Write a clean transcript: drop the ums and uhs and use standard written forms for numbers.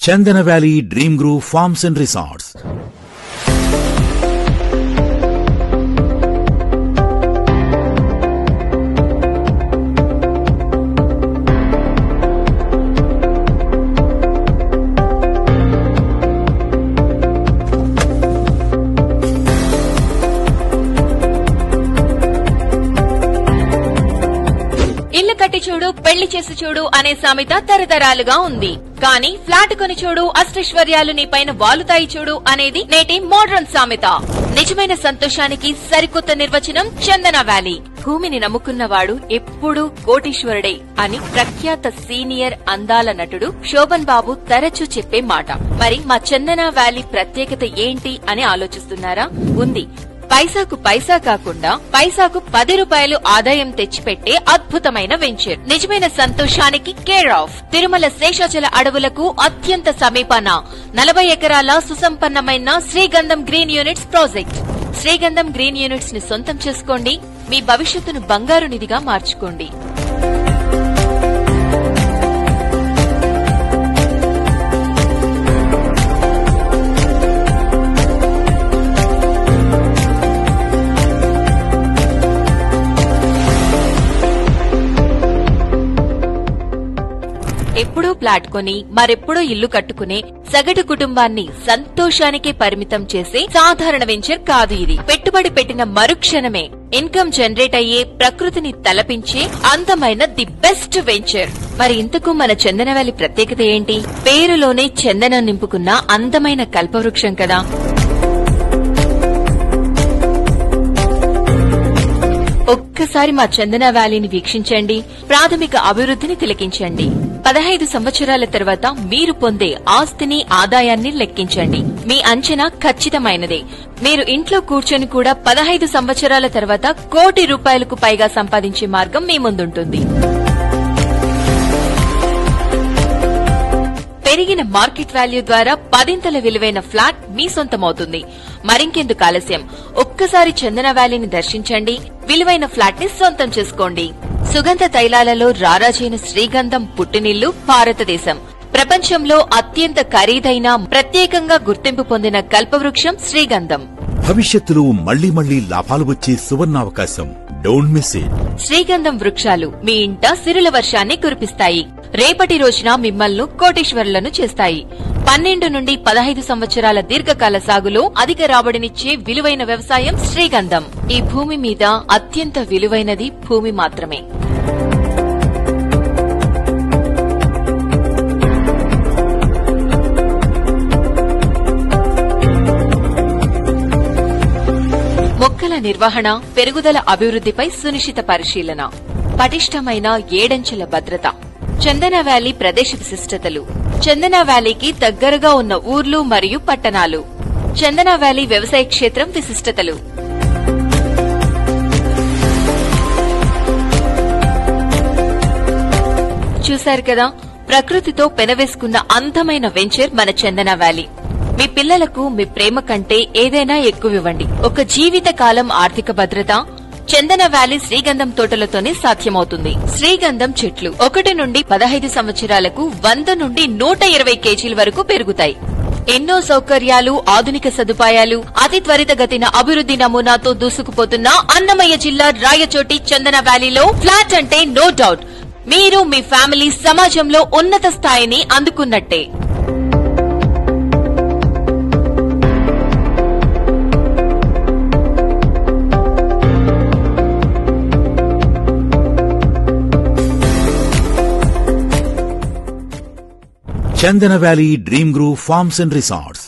Chandana Valley Dream Grove Farms and Resorts. ఇల్లు కట్టి చూడు పెళ్లి చేసి చూడు అనే సామెత తరతరాలుగా ఉంది. కానీ ఫ్లాట్ కొని చూడు అష్టైశ్వర్యాలు నీ పైన వాలుతాయి చూడు అనేది నేటి మోడ్రన్ సామెత. నిజమైన సంతోషానికి సరికొత్త నిర్వచనం చందన వ్యాలీ. భూమిని నమ్ముకున్నవాడు ఎప్పుడూ కోటీశ్వరుడే అని ప్రఖ్యాత సీనియర్ అందాల నటుడు శోభన్ బాబు తరచూ చెప్పే మాట. మరి మా చందన వ్యాలీ ప్రత్యేకత ఏంటి అని ఆలోచిస్తున్నారా? ఉంది. పైసాకు పైసా కాకుండా పైసాకు 10 రూపాయలు ఆదాయం తెచ్చిపెట్టే అద్భుతమైన వెంచర్. నిజమైన సంతోషానికి కేర్ ఆఫ్. తిరుమల శేషాచల అడవులకు అత్యంత సమీపాన 40 ఎకరాల సుసంపన్నమైన శ్రీగంధం గ్రీన్ యూనిట్స్ ప్రాజెక్ట్. శ్రీగంధం గ్రీన్ యూనిట్స్ ని సొంతం చేసుకోండి. మీ భవిష్యత్తును బంగారు నిధిగా మార్చుకోండి. ఎప్పుడూ ప్లాట్ కొని మరెప్పుడో ఇల్లు కట్టుకునే సగటు కుటుంబాన్ని సంతోషానికే పరిమితం చేసే సాధారణ వెంచర్ కాదు ఇది. పెట్టుబడి పెట్టిన మరుక్షణమే ఇన్కమ్ జనరేట్ అయ్యే, ప్రకృతిని తలపించే అందమైన ది బెస్ట్ వెంచర్. మరి ఇంతకు మన చందన వ్యాలీ ప్రత్యేకత ఏంటి? పేరులోనే చందనం నింపుకున్న అందమైన కల్పవృక్షం కదా. ఒక్కసారి మా చందన వ్యాలీని వీక్షించండి. ప్రాథమిక అభివృద్ధిని తిలకించండి. 15 సంవత్సరాల తర్వాత మీరు పొందే ఆస్తిని, ఆదాయాన్ని లెక్కించండి. మీ అంచనా ఖచ్చితమైనదే. మీరు ఇంట్లో కూర్చొని కూడా 15 సంవత్సరాల తర్వాత ₹1 కోటి పైగా సంపాదించే మార్గం మీ ముందుంటుంది. పెరిగిన మార్కెట్ వాల్యూ ద్వారా 10 విలువైన ఫ్లాట్ మీ సొంతమవుతుంది. మరింకెందుకు ఆలస్యం? ఒక్కసారి చందన వ్యాలీని దర్శించండి. విలువైన ఫ్లాట్ ని సొంతం చేసుకోండి. సుగంధ తైలాలలో రారాజైన శ్రీగంధం పుట్టినిల్లు భారతదేశం. ప్రపంచంలో అత్యంత ఖరీదైన, ప్రత్యేకంగా గుర్తింపు పొందిన కల్పవృక్షం శ్రీగంధం. భవిష్యత్తులో మళ్లీ లాభాలు వచ్చే సువర్ణావకాశం. Don't miss it. శ్రీగంధం వృక్షాలు మీ ఇంట సిరుల వర్షాన్ని కురిపిస్తాయి. రేపటి రోజున మిమ్మల్ని కోటీశ్వరులను చేస్తాయి. 12 నుండి 15 సంవత్సరాల దీర్ఘకాల సాగులో అధిక రాబడినిచ్చే విలువైన వ్యవసాయం శ్రీగంధం. ఈ భూమి మీద అత్యంత విలువైనది భూమి మాత్రమే. మొక్కల నిర్వహణ, పెరుగుదల అభివృద్ధిపై సునిశ్చిత పరిశీలన, పటిష్టమైన 7 భద్రత. చందన వ్యాలీ ప్రదేశ విశిష్టతలు. చందన వ్యాలీకి దగ్గరగా ఉన్న ఊర్లు మరియు పట్టణాలు. చందన వ్యాలీ వ్యవసాయ క్షేత్రం విశిష్టతలు. చూశారు కదా, ప్రకృతితో పెనవేసుకున్న అందమైన వెంచర్ మన చందన వ్యాలీ. మీ పిల్లలకు మీ ప్రేమ కంటే ఏదైనా ఎక్కువివ్వండి. ఒక జీవిత కాలం ఆర్థిక భద్రత చందన వ్యాలీ శ్రీగంధం తోటలతోనే సాధ్యమవుతుంది. శ్రీగంధం చెట్లు 1 నుండి 15 సంవత్సరాలకు 100 నుండి 120 కేజీల వరకు పెరుగుతాయి. ఎన్నో సౌకర్యాలు, ఆధునిక సదుపాయాలు, అతి త్వరితగతిన అభివృద్ధి నమూనాతో దూసుకుపోతున్న అన్నమయ్య జిల్లా రాయచోటి చందన వ్యాలీలో ఫ్లాట్ అంటే నో డౌట్ మీరు, మీ ఫ్యామిలీ సమాజంలో ఉన్నత స్థాయిని అందుకున్నట్టే. Chandana Valley Dream Grove Farms and Resorts.